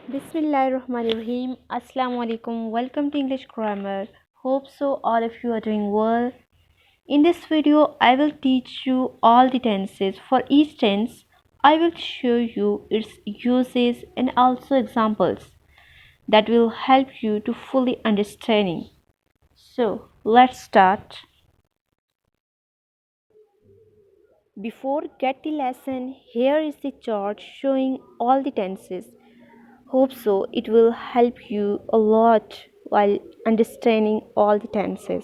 Bismillahirrahmanirrahim. Assalamu alaikum. Welcome to English Grammar. Hope so all of you are doing well. In this video, I will teach you all the tenses. For each tense, I will show you its uses and also examples that will help you to fully understanding. So, let's start. Before get the lesson, here is the chart showing all the tenses. Hope so it will help you a lot while understanding all the tenses.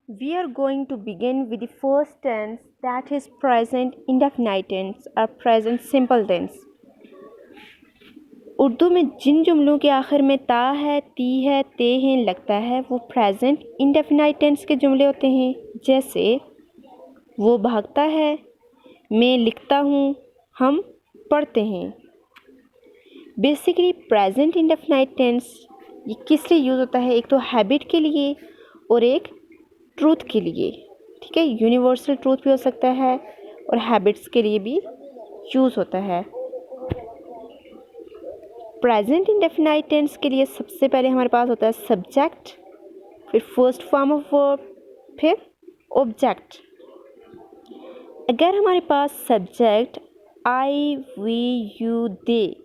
We are going to begin with the first tense, that is present indefinite tense or present simple tense. Urdu में जिन जुमलों के आखिर में ता है, ती है, ते हैं लगता है वो प्रेजेंट इंडेफिनाइट टेंस के जुमले होते हैं। जैसे वो भागता है, मैं लिखता हूँ, हम पढ़ते हैं। बेसिकली प्रेजेंट इंडेफिनाइट टेंस ये किस लिए यूज़ होता है? एक तो हैबिट के लिए और एक ट्रूथ के लिए। ठीक है, यूनिवर्सल ट्रूथ भी हो सकता है और हैबिट्स के लिए भी यूज़ होता है। प्रेजेंट इंडेफिनाइट टेंस के लिए सबसे पहले हमारे पास होता है सब्जेक्ट, फिर फर्स्ट फॉर्म ऑफ वर्ब, फिर ऑब्जेक्ट। अगर हमारे पास सब्जेक्ट आई, वी, यू, दे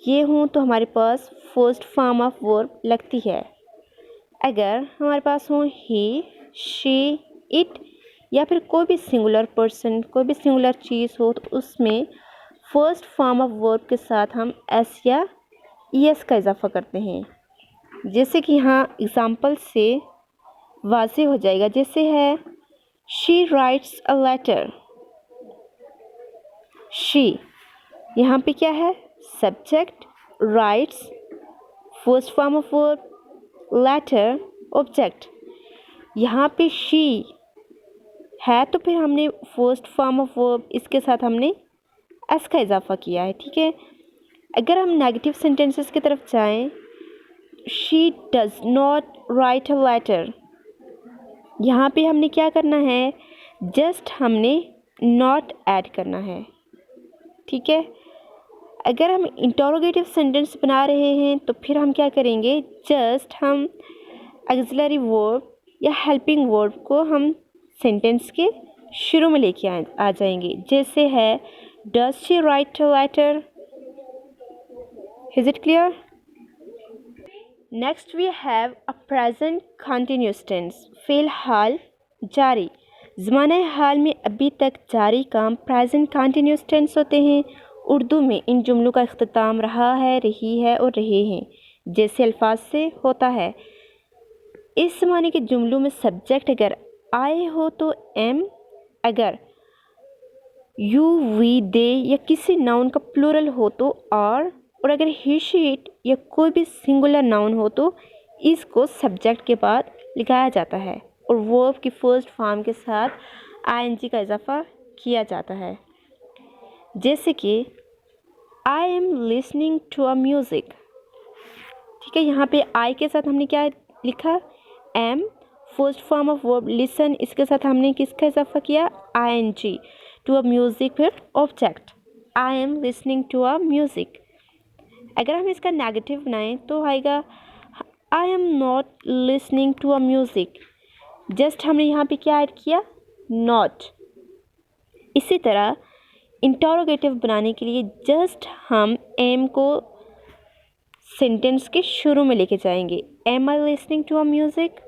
ये हों तो हमारे पास फर्स्ट फॉर्म ऑफ वर्ब लगती है। अगर हमारे पास हो ही, शी, इट या फिर कोई भी सिंगुलर पर्सन, कोई भी सिंगुलर चीज़ हो तो उसमें फर्स्ट फॉर्म ऑफ वर्ब के साथ हम एस या ईएस का इजाफा करते हैं। जैसे कि यहाँ एग्जाम्पल से वाज़ेह हो जाएगा। जैसे है शी राइट्स अ लेटर। शी यहाँ पे क्या है? Subject, writes first form of verb, letter object. यहाँ पे शी है तो फिर हमने फर्स्ट फॉर्म ऑफ वर्ब इसके साथ हमने एस का इजाफा किया है। ठीक है, अगर हम नेगेटिव सेंटेंसेस की तरफ जाएं, she does not write a letter, यहाँ पे हमने क्या करना है? जस्ट हमने नॉट ऐड करना है। ठीक है, अगर हम इंटरोगेटिव सेंटेंस बना रहे हैं तो फिर हम क्या करेंगे? जस्ट हम ऑक्सिलरी वर्ब या हेल्पिंग वर्ब को हम सेंटेंस के शुरू में लेके आ जाएंगे। जैसे है does she write a letter. Is it clear? Next we have a present continuous tense, फ़िलहाल जारी। ज़माने हाल में अभी तक जारी काम प्रेजेंट कंटिन्यूस टेंस होते हैं। उर्दू में इन जुमलों का इख्तिताम रहा है, रही है और रहे हैं जैसे अल्फाज से होता है। इस ज़माने के जुमलों में सब्जेक्ट अगर आए हो तो एम, अगर यू, वी, दे या किसी नाउन का प्लूरल हो तो आर, और अगर ही, शी, इट या कोई भी सिंगुलर नाउन हो तो इसको सब्जेक्ट के बाद लिखाया जाता है और वर्ब की फर्स्ट फॉर्म के साथ आईएनजी का इजाफा किया जाता है। जैसे कि I am listening to a music. ठीक है, यहाँ पे आई के साथ हमने क्या लिखा? Am, first form of verb listen, इसके साथ हमने किसका इजाफा किया? आईएनजी। टू अ म्यूज़िक फिर object, I am listening to a music. अगर हम इसका नेगेटिव बनाएं तो आएगा I am not listening to a music. Just हमने यहाँ पे क्या ऐड किया? नॉट। इसी तरह इंटरोगेटिव बनाने के लिए जस्ट हम एम को सेंटेंस के शुरू में लेके जाएंगे, am I listening to a music.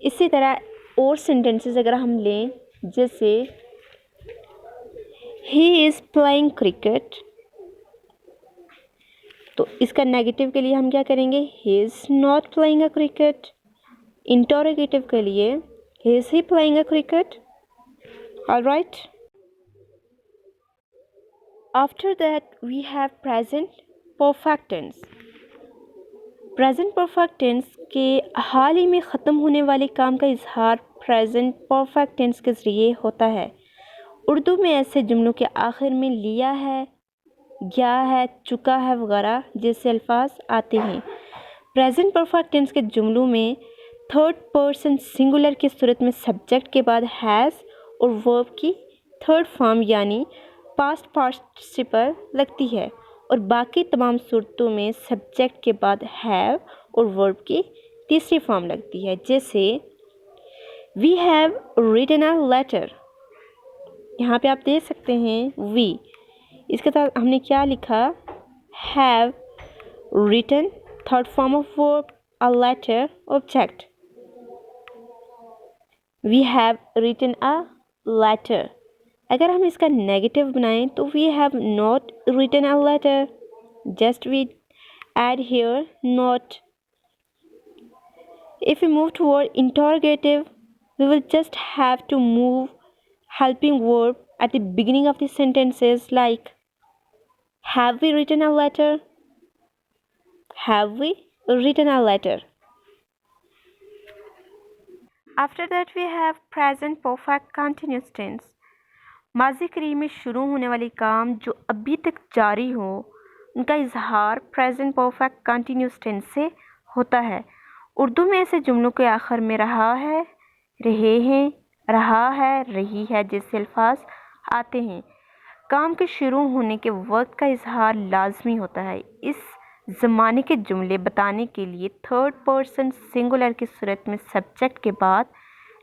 इसी तरह और सेंटेंसेस अगर हम लें, जैसे ही इज़ प्लेइंग क्रिकेट, तो इसका नेगेटिव के लिए हम क्या करेंगे? He is not playing a cricket. Interrogative के लिए ही is he playing a cricket. Alright, after that we have present perfect tense. Present perfect tense के हाल ही में ख़त्म होने वाले काम का इजहार प्रेजेंट परफेक्ट टेंस के ज़रिए होता है। उर्दू में ऐसे जुमलों के आखिर में लिया है, गया है, चुका है वगैरह जैसे अल्फाज आते हैं। प्रेजेंट परफेक्ट टेंस के जुमलों में थर्ड पर्सन सिंगुलर की सूरत में सब्जेक्ट के बाद हैज़ और वर्ब की थर्ड फॉर्म यानी पास्ट पार्टिसिपल लगती है और बाकी तमाम सूरतों में सब्जेक्ट के बाद हैव और वर्ब की तीसरी फॉर्म लगती है। जैसे we have written a letter, यहाँ पे आप देख सकते हैं वी, इसके साथ हमने क्या लिखा, have written, third form of verb, a letter, object. We have written a letter. अगर हम इसका नेगेटिव बनाएं तो we have not written a letter, just we add here not. If we move toward interrogative, we will just have to move helping verb at the beginning of the sentences like have we written a letter? Have we written a letter? After that we have present perfect continuous tense. माज़ी करीम में शुरू होने वाले काम जो अभी तक जारी हो उनका इजहार प्रेजेंट परफेक्ट कंटिन्यूस टेंस से होता है। उर्दू में ऐसे जुमलों के आखिर में रहा है, रहे हैं, रहा है, रही है जैसे अल्फाज आते हैं। काम के शुरू होने के वक्त का इजहार लाजमी होता है। इस ज़माने के जुमले बताने के लिए थर्ड पर्सन सिंगुलर की सूरत में सब्जेक्ट के बाद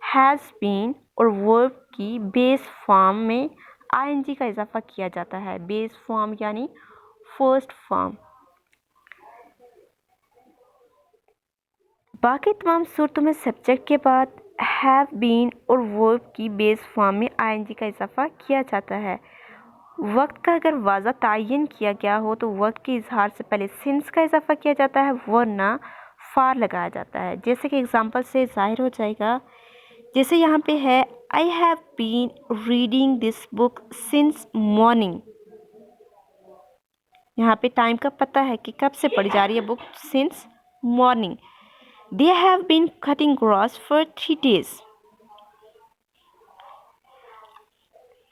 हैज़ बीन और वर्ब की बेस फॉर्म में आईएनजी का इजाफा किया जाता है। बेस फॉर्म यानी फर्स्ट फॉर्म। बाकी तमाम सूरतों में सब्जेक्ट के बाद हैव बीन और वर्ब की बेस फॉर्म में आईएनजी का इजाफा किया जाता है। वक्त का अगर वाज़ा तायन किया गया हो तो वक्त के इजहार से पहले सिंस का इजाफा किया जाता है वरना फार लगाया जाता है। जैसे कि एग्जांपल से ज़ाहिर हो जाएगा, जैसे यहाँ पे है I have been reading this book since morning. यहाँ पे टाइम का पता है कि कब से पढ़ी जा रही है book, since morning. They have been cutting grass for 3 days।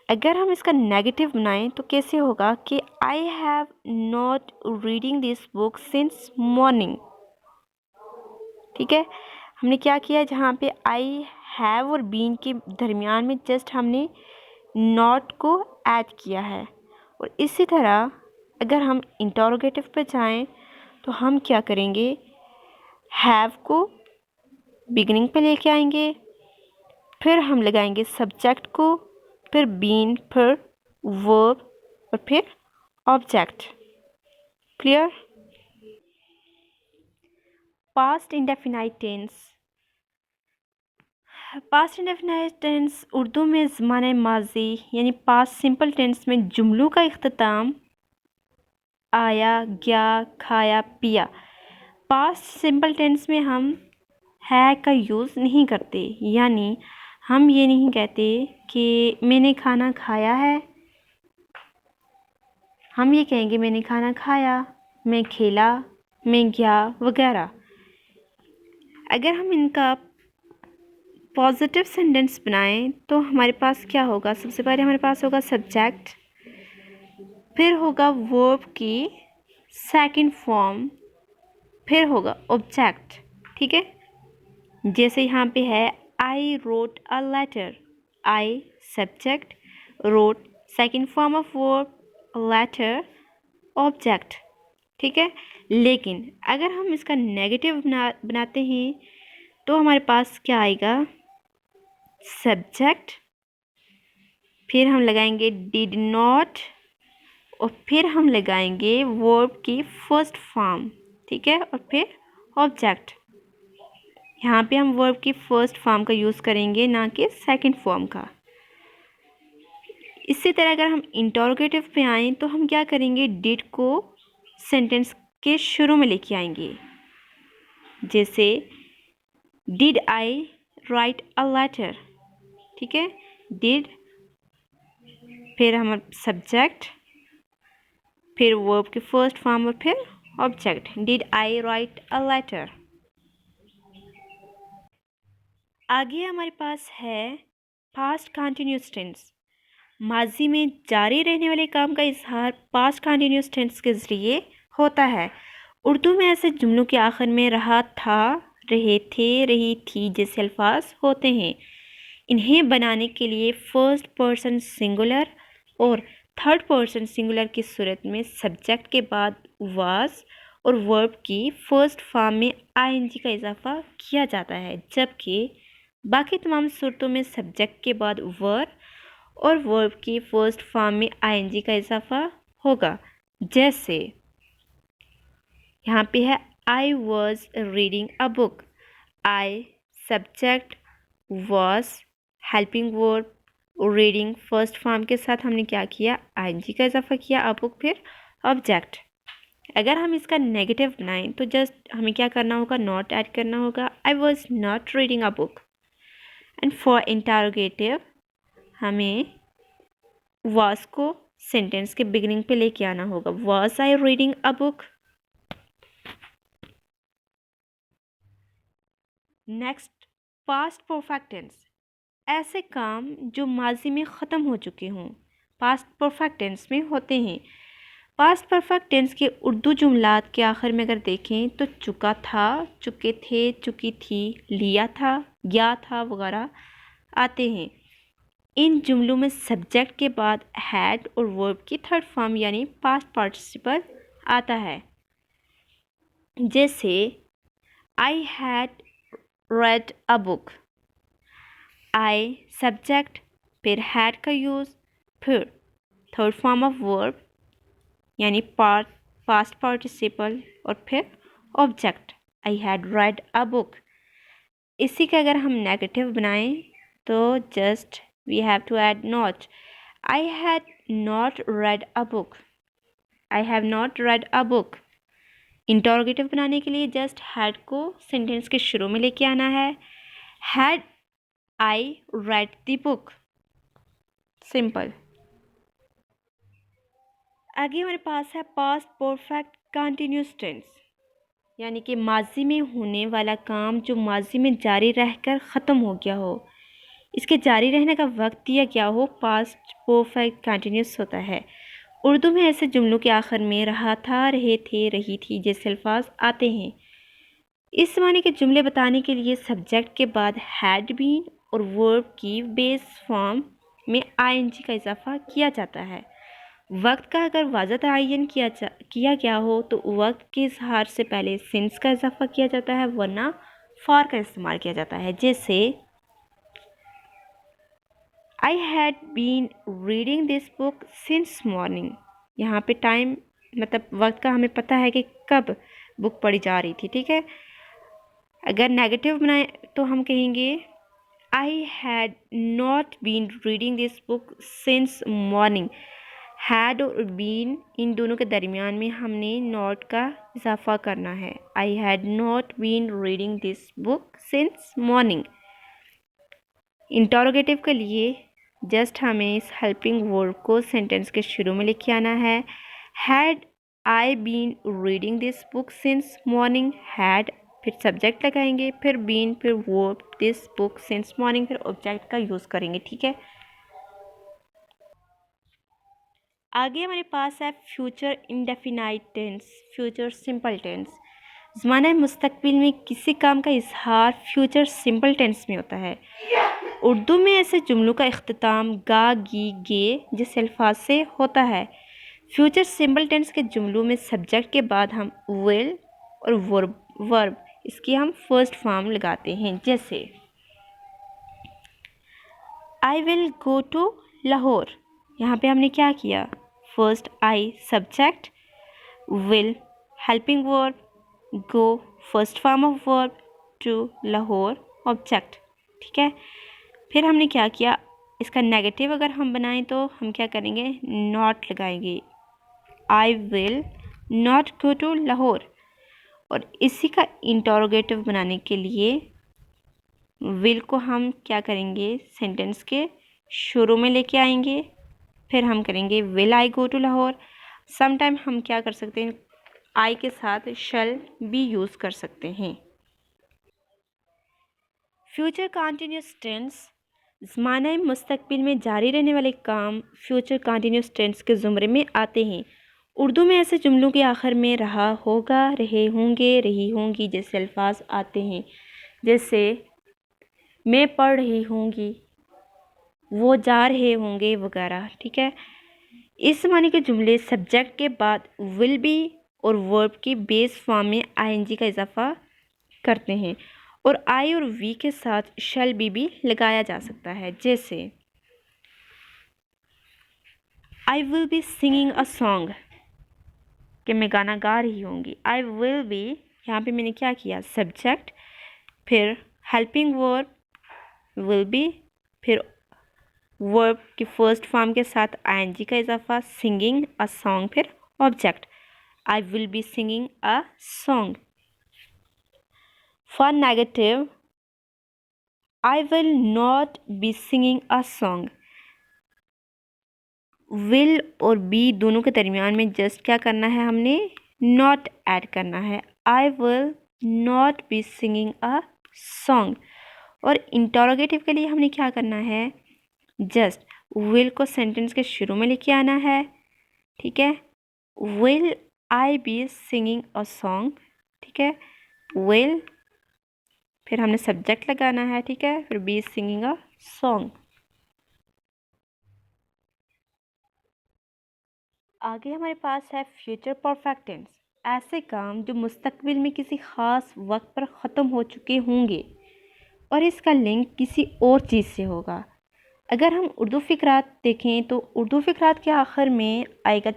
अगर हम इसका नेगेटिव बनाएं तो कैसे होगा कि आई have not reading this book since morning. ठीक है, हमने क्या किया, जहाँ पे आई हैव और बीन के दरमियान में जस्ट हमने नॉट को ऐड किया है। और इसी तरह अगर हम इंटरोगेटिव पे जाएं तो हम क्या करेंगे, हैव को बिगिनिंग पे लेके आएंगे, फिर हम लगाएंगे सब्जेक्ट को, फिर बीन, फिर वर्ब और फिर object. Clear. Past indefinite tense. Past indefinite tense Urdu में ज़माने माजी यानी पास्ट सिंपल टेंस में जुमलों का इख्तिताम आया, गया, खाया, पिया। पास्ट सिंपल टेंस में हम है का यूज़ नहीं करते, यानी हम ये नहीं कहते कि मैंने खाना खाया है, हम ये कहेंगे मैंने खाना खाया, मैं खेला, मैं गया वगैरह। अगर हम इनका पॉजिटिव सेंटेंस बनाएं तो हमारे पास क्या होगा, सबसे पहले हमारे पास होगा सब्जेक्ट, फिर होगा वर्ब की सेकंड फॉर्म, फिर होगा ऑब्जेक्ट। ठीक है, जैसे यहाँ पे है I wrote a letter, I subject, wrote second form of verb, letter object. ठीक है, लेकिन अगर हम इसका नेगेटिव बनाते हैं तो हमारे पास क्या आएगा, सब्जेक्ट, फिर हम लगाएंगे डिड नॉट और फिर हम लगाएंगे वर्ब की फर्स्ट फॉर्म। ठीक है, और फिर ऑब्जेक्ट। यहाँ पे हम वर्ब की फर्स्ट फॉर्म का यूज़ करेंगे, ना कि सेकंड फॉर्म का। इसी तरह अगर हम इंटरोगेटिव पे आएँ तो हम क्या करेंगे, डिड को सेंटेंस के शुरू में लेके आएंगे। जैसे did I write a letter. ठीक है, डिड, फिर हमारा सब्जेक्ट, फिर वर्ब की फर्स्ट फॉर्म और फिर object. Did I write a letter. आगे हमारे पास है पास्ट कंटिन्यूस टेंस। माजी में जारी रहने वाले काम का इजहार पास्ट कंटिन्यूस टेंस के ज़रिए होता है। उर्दू में ऐसे जुमलों के आखिर में रहा था, रहे थे, रही थी जैसे अल्फाज होते हैं। इन्हें बनाने के लिए फर्स्ट पर्सन सिंगुलर और थर्ड पर्सन सिंगुलर की सूरत में सब्जेक्ट के बाद वाज और वर्ब की फर्स्ट फॉर्म में आईएनजी का इजाफा किया जाता है, जबकि बाकी तमाम सूरतों में सब्जेक्ट के बाद वर और वर्ब की फर्स्ट फॉर्म में आईएनजी का इजाफा होगा। जैसे यहाँ पे है I was reading a book, I subject, was helping verb, reading first form के साथ हमने क्या किया, आईएनजी का इजाफा किया, अ बुक फिर ऑब्जेक्ट। अगर हम इसका नेगेटिव बनाएं तो जस्ट हमें क्या करना होगा, नॉट ऐड करना होगा, I was not reading a book. And for interrogative हमें वॉज को सेंटेंस के बिगिनिंग पे लेके आना होगा, was I reading a book. Next, past perfect tense, ऐसे काम जो माजी में ख़त्म हो चुके हों पास्ट परफेक्ट टेंस में होते हैं। पास्ट परफेक्ट टेंस के उर्दू जुमलात के आखिर में अगर देखें तो चुका था, चुके थे, चुकी थी, लिया था, गया था वगैरह आते हैं। इन जुमलों में सब्जेक्ट के बाद हैड और वर्ब की थर्ड फॉर्म यानी पास्ट पार्टिसिपल आता है। जैसे I had read a book, I subject, फिर हैड का यूज़, फिर थर्ड फॉर्म ऑफ वर्ब यानी पास्ट पार्टिसिपल और फिर object, I had read a book. इसी का अगर हम नेगेटिव बनाएं तो just we have to add not, I had not read a book, I have not read a book. Interrogative बनाने के लिए जस्ट हैड को सेंटेंस के शुरू में लेके आना है, had I read the book, simple. आगे हमारे पास है पास्ट परफेक्ट कंटिन्यूअस टेंस, यानी कि माजी में होने वाला काम जो माजी में जारी रहकर ख़त्म हो गया हो, इसके जारी रहने का वक्त दिया गया हो, पास्ट परफेक्ट कंटिन्यूअस होता है। उर्दू में ऐसे जुमलों के आखिर में रहा था, रहे थे, रही थी जैसे अल्फाज आते हैं। इस माने के जुमले बताने के लिए सब्जेक्ट के बाद हैड बीन और वर्ब की बेस फॉर्म में आईएनजी का इजाफा किया जाता है। वक्त का अगर वाज़ा तयन किया गया हो तो वक्त के इजहार से पहले सिंस का इजाफा किया जाता है, वरना फॉर का इस्तेमाल किया जाता है। जैसे I had been reading this book since morning, यहाँ पे टाइम मतलब वक्त का हमें पता है कि कब बुक पढ़ी जा रही थी, ठीक है। अगर नेगेटिव बनाए तो हम कहेंगे I had not been reading this book since morning. Had और बीन इन दोनों के दरमियान में हमने नॉट का इजाफा करना है, I had not been reading this book since morning. Interrogative के लिए जस्ट हमें इस हेल्पिंग वर्ब को सेंटेंस के शुरू में लेके आना है, had I been reading this book since morning, had फिर सब्जेक्ट लगाएंगे, फिर बीन, फिर verb this book since morning, फिर ऑब्जेक्ट का यूज़ करेंगे, ठीक है। आगे हमारे पास है future indefinite tense, future simple tense. ज़माना मुस्तकबिल में किसी काम का इजहार फ्यूचर सिंपल टेंस में होता है। उर्दू में ऐसे जुमलों का इख्तिताम गा, गी, गे जैसे अल्फाज से होता है। फ्यूचर सिंपल टेंस के जुमलों में सब्जेक्ट के बाद हम विल और वर्ब इसकी हम फर्स्ट फॉर्म लगाते हैं। जैसे I will go to Lahore, यहाँ पे हमने क्या किया, first I subject, will helping verb, go first form of verb, to Lahore object, ठीक है। फिर हमने क्या किया, इसका नेगेटिव अगर हम बनाएं तो हम क्या करेंगे, नॉट लगाएंगे, I will not go to Lahore. और इसी का इंटरोगेटिव बनाने के लिए विल को हम क्या करेंगे, सेंटेंस के शुरू में लेके आएंगे, फिर हम करेंगे will I go to Lahore. Sometime हम क्या कर सकते हैं, आई के साथ शल भी यूज़ कर सकते हैं। फ्यूचर कंटिन्यूअस टेंस, ज़माने मुस्तकबिल में जारी रहने वाले काम फ्यूचर कंटिन्यूअस टेंस के ज़ुमरे में आते हैं। उर्दू में ऐसे जुमलों के आखिर में रहा होगा, रहे होंगे, रही होंगी जैसे अल्फाज आते हैं। जैसे मैं पढ़ रही होंगी, वो जा रहे होंगे वगैरह, ठीक है। इस मानी के जुमले सब्जेक्ट के बाद विल बी और वर्ब की बेस फॉर्म में आईएनजी का इजाफा करते हैं और आई और वी के साथ शैल भी लगाया जा सकता है। जैसे I will be singing a song, कि मैं गाना गा रही होंगी। आई विल बी, यहाँ पे मैंने क्या किया, सब्जेक्ट, फिर हेल्पिंग वर्ब विल बी, फिर वर्ब की फर्स्ट फॉर्म के साथ आईएनजी का इजाफा, सिंगिंग अ सॉन्ग, फिर object I will be singing a song. For negative I will not be singing a song. Will और बी दोनों के दरमियान में जस्ट क्या करना है, हमने नॉट ऐड करना है। आई will not be singing a song. और इंटरोगेटिव के लिए हमने क्या करना है, जस्ट विल को सेंटेंस के शुरू में लेके आना है, ठीक है। Will I be singing a song, ठीक है। विल, फिर हमने सब्जेक्ट लगाना है, ठीक है, फिर बी सिंगिंग अ सॉन्ग। आगे हमारे पास है फ्यूचर परफेक्ट टेंस, ऐसे काम जो मुस्तकबिल में किसी ख़ास वक्त पर ख़त्म हो चुके होंगे और इसका लिंक किसी और चीज़ से होगा। अगर हम उर्दू फ़िक्रात देखें तो उर्दू फ़िक्रात के आखिर में आएगा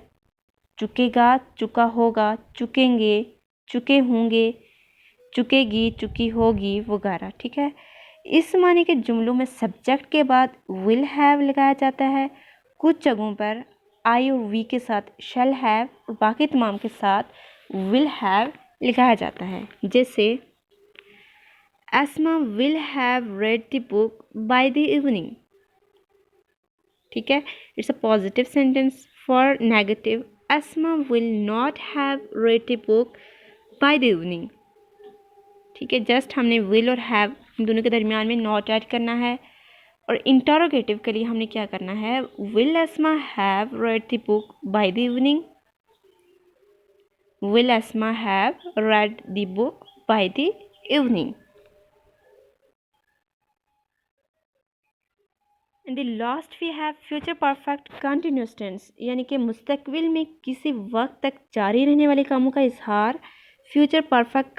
चुकेगा, चुका होगा, चुकेंगे, चुके होंगे, चुकेगी, चुकी होगी वगैरह, ठीक है। इस मानी के जुमलों में सब्जेक्ट के बाद विल हैव लगाया जाता है। कुछ जगहों पर आई और वी के साथ शैल हैव और बाकी तमाम के साथ विल हैव लगाया जाता है। जैसे ESMA will have read the book by the evening, ठीक है। It's a positive sentence. For negative ESMA will not have read the book by the evening, ठीक है। जस्ट हमने विल और हैव दोनों के दरमियान में नॉट ऐड करना है। और इंटरोगेटिव के लिए हमने क्या करना है, will Esma have read the book by the evening, will Esma have read the book by the evening. In the last we have future perfect continuous tense, यानी कि मुस्तकबिल में किसी वक्त तक जारी रहने वाले कामों का इजहार फ्यूचर परफेक्ट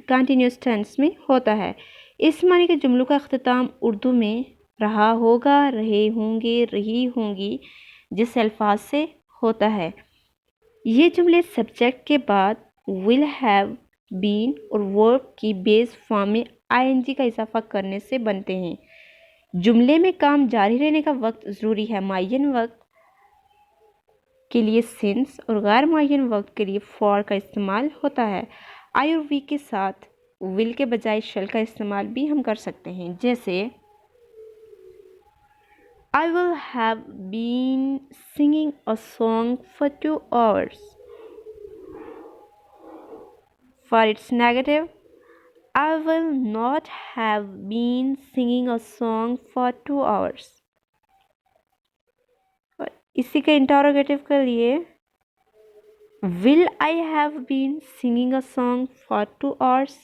कंटिन्यूस टेंस में होता है। इस मानी के जुमलों का अख्तिताम उर्दू में रहा होगा, रहे होंगे, रही होंगी जिस अल्फाज से होता है। ये जुमले सब्जेक्ट के बाद विल हैव, बीन और वर्ब की बेस फॉर्म में आईएनजी का इजाफा करने से बनते हैं। जुमले में काम जारी रहने का वक्त ज़रूरी है। मुअय्यन वक्त के लिए सिंस और गैर मुअय्यन वक्त के लिए फॉर का इस्तेमाल होता है। आई और वी के साथ विल के बजाय शल का इस्तेमाल भी हम कर सकते हैं। जैसे I will have been singing a song for 2 hours। For its negative I will not have been singing a song for 2 hours। और इसी के इंटरोगेटिव के लिए will I have been singing a song for 2 hours।